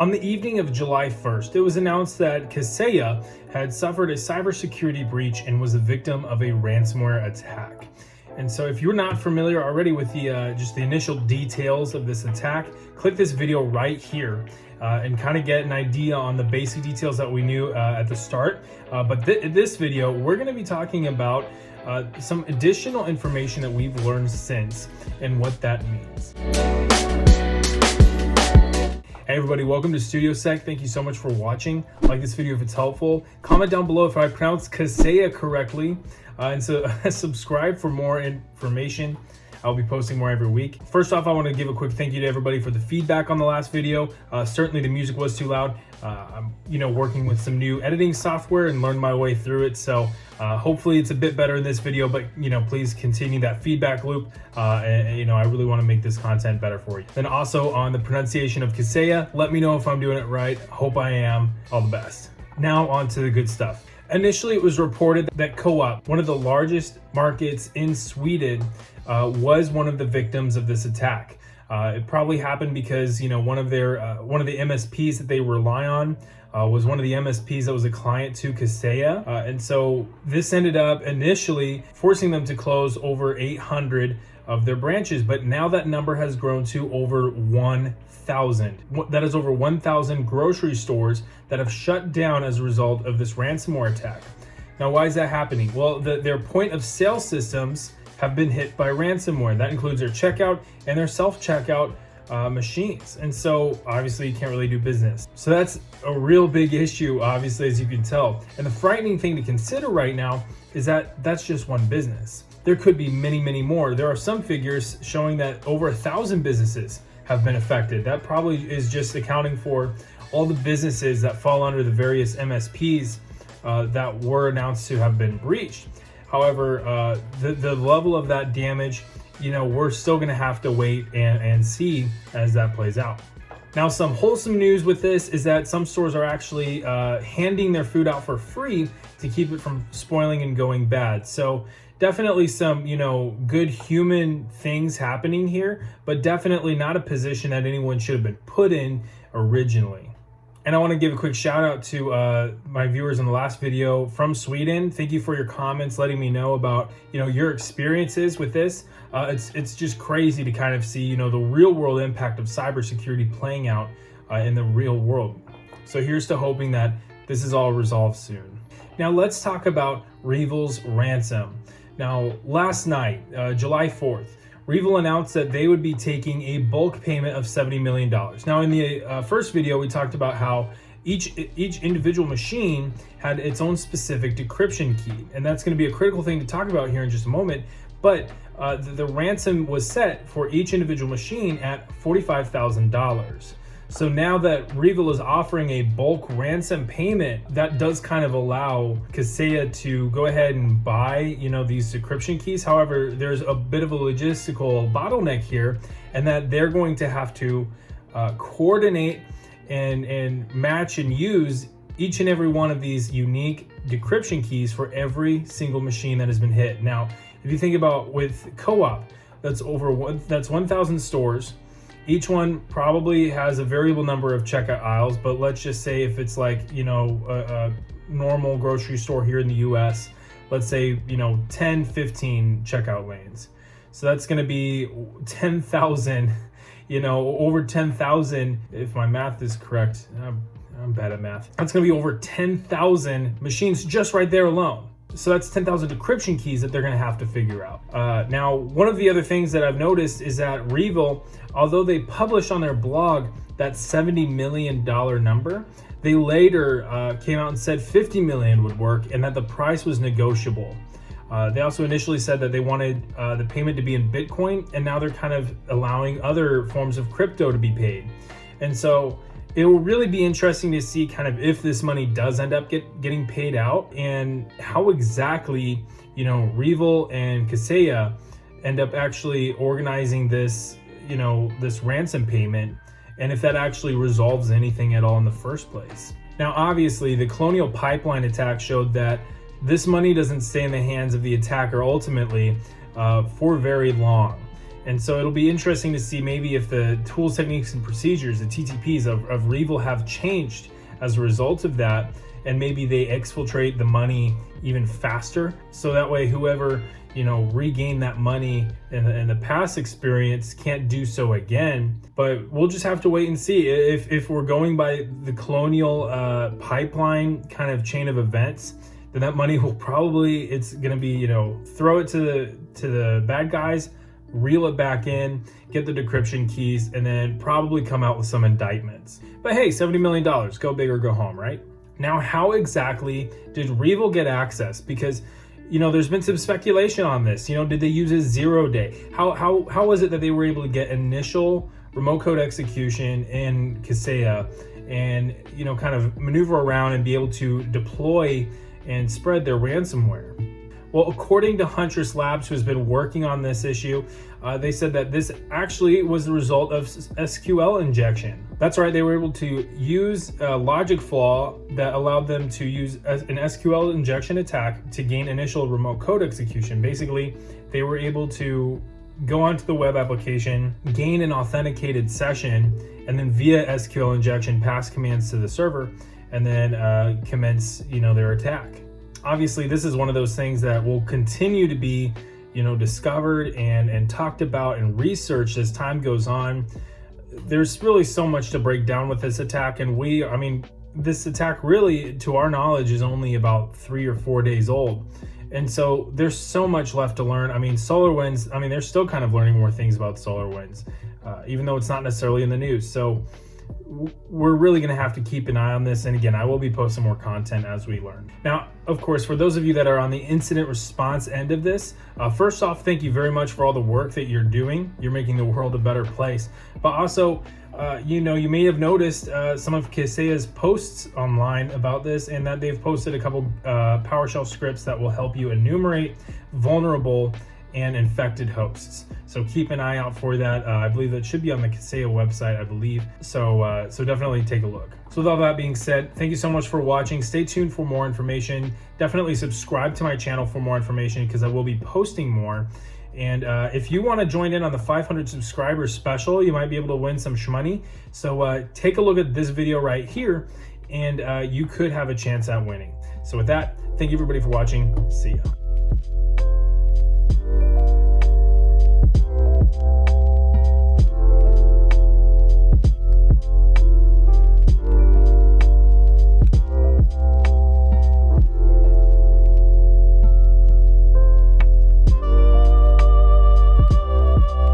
On the evening of July 1st, it was announced that Kaseya had suffered a cybersecurity breach and was the victim of a ransomware attack. And so if you're not familiar already with just the initial details of this attack, click this video right here and kind of get an idea on the basic details that we knew at the start. But in this video, we're going to be talking about some additional information that we've learned since and what that means. Hey everybody, welcome to StudioSec. Thank you so much for watching. Like this video if it's helpful. Comment down below if I pronounced Kaseya correctly. And so subscribe for more information. I'll be posting more every week. First off, I want to give a quick thank you to everybody for the feedback on the last video. Certainly the music was too loud. I'm working with some new editing software and learned my way through it. So hopefully it's a bit better in this video, but please continue that feedback loop. And I really want to make this content better for you. Then also on the pronunciation of Kaseya, let me know if I'm doing it right. Hope I am. All the best. Now on to the good stuff. Initially, it was reported that Co-op, one of the largest markets in Sweden, was one of the victims of this attack. It probably happened because one of the MSPs that they rely on was one of the MSPs that was a client to Kaseya, and so this ended up initially forcing them to close over 800 of their branches, but now that number has grown to over 1,000. That is over 1,000 grocery stores that have shut down as a result of this ransomware attack. Now, why is that happening? Well, their point of sale systems have been hit by ransomware. That includes their checkout and their self-checkout machines. And so obviously you can't really do business. So that's a real big issue, obviously, as you can tell. And the frightening thing to consider right now is that that's just one business. There could be many, many more. There are some figures showing that over 1,000 businesses have been affected. That probably is just accounting for all the businesses that fall under the various MSPs that were announced to have been breached. However, the level of that damage, we're still going to have to wait and see as that plays out. Now, some wholesome news with this is that some stores are actually handing their food out for free to keep it from spoiling and going bad. So definitely some, good human things happening here, but definitely not a position that anyone should have been put in originally. And I want to give a quick shout out to my viewers in the last video from Sweden. Thank you for your comments, letting me know about your experiences with this. It's just crazy to kind of see the real world impact of cybersecurity playing out in the real world. So here's to hoping that this is all resolved soon. Now let's talk about REvil's ransom. Now last night, July 4th, REvil announced that they would be taking a bulk payment of $70 million. Now in the first video, we talked about how each individual machine had its own specific decryption key. And that's going to be a critical thing to talk about here in just a moment. But the ransom was set for each individual machine at $45,000. So now that REvil is offering a bulk ransom payment, that does kind of allow Kaseya to go ahead and buy, these decryption keys. However, there's a bit of a logistical bottleneck here, and that they're going to have to coordinate and match and use each and every one of these unique decryption keys for every single machine that has been hit. Now, if you think about with Co-op, that's 1,000 stores. Each one probably has a variable number of checkout aisles, but let's just say if it's like, a normal grocery store here in the US, let's say, 10, 15 checkout lanes. So that's going to be 10,000, over 10,000, if my math is correct. I'm bad at math. That's going to be over 10,000 machines just right there alone. So that's 10,000 decryption keys that they're going to have to figure out. Now, one of the other things that I've noticed is that REvil, although they published on their blog that $70 million number, they later came out and said 50 million would work and that the price was negotiable. They also initially said that they wanted the payment to be in Bitcoin, and now they're kind of allowing other forms of crypto to be paid. And so it will really be interesting to see kind of if this money does end up getting paid out and how exactly, REvil and Kaseya end up actually organizing this, this ransom payment, and if that actually resolves anything at all in the first place. Now, obviously, the Colonial Pipeline attack showed that this money doesn't stay in the hands of the attacker ultimately for very long. And so it'll be interesting to see maybe if the tools, techniques, and procedures, the TTPs of REvil have changed as a result of that, and maybe they exfiltrate the money even faster. So that way whoever, regained that money in the past experience can't do so again. But we'll just have to wait and see. If we're going by the colonial pipeline kind of chain of events, then that money will probably, it's gonna be, throw it to the bad guys, reel it back in, get the decryption keys, and then probably come out with some indictments. But hey, $70 million, go big or go home, right? Now, how exactly did REvil get access? Because there's been some speculation on this. Did they use a 0-day? How was it that they were able to get initial remote code execution in Kaseya and kind of maneuver around and be able to deploy and spread their ransomware? Well, according to Huntress Labs, who has been working on this issue, they said that this actually was the result of SQL injection. That's right, they were able to use a logic flaw that allowed them to use an SQL injection attack to gain initial remote code execution. Basically, they were able to go onto the web application, gain an authenticated session, and then via SQL injection pass commands to the server, and then commence their attack. Obviously, this is one of those things that will continue to be, discovered and talked about and researched as time goes on. There's really so much to break down with this attack, and this attack really, to our knowledge, is only about 3 or 4 days old. And so there's so much left to learn. SolarWinds, they're still kind of learning more things about SolarWinds, even though it's not necessarily in the news. So we're really going to have to keep an eye on this. And again, I will be posting more content as we learn. Now, of course, for those of you that are on the incident response end of this, first off, thank you very much for all the work that you're doing. You're making the world a better place. But also, you may have noticed some of Kaseya's posts online about this, and that they've posted a couple PowerShell scripts that will help you enumerate vulnerable and infected hosts. So keep an eye out for that. I believe that should be on the Kaseya website, I believe. So definitely take a look. So with all that being said, thank you so much for watching. Stay tuned for more information. Definitely subscribe to my channel for more information, because I will be posting more. And if you want to join in on the 500 subscribers special, you might be able to win some shmoney. So take a look at this video right here, and you could have a chance at winning. So with that, thank you everybody for watching. See ya.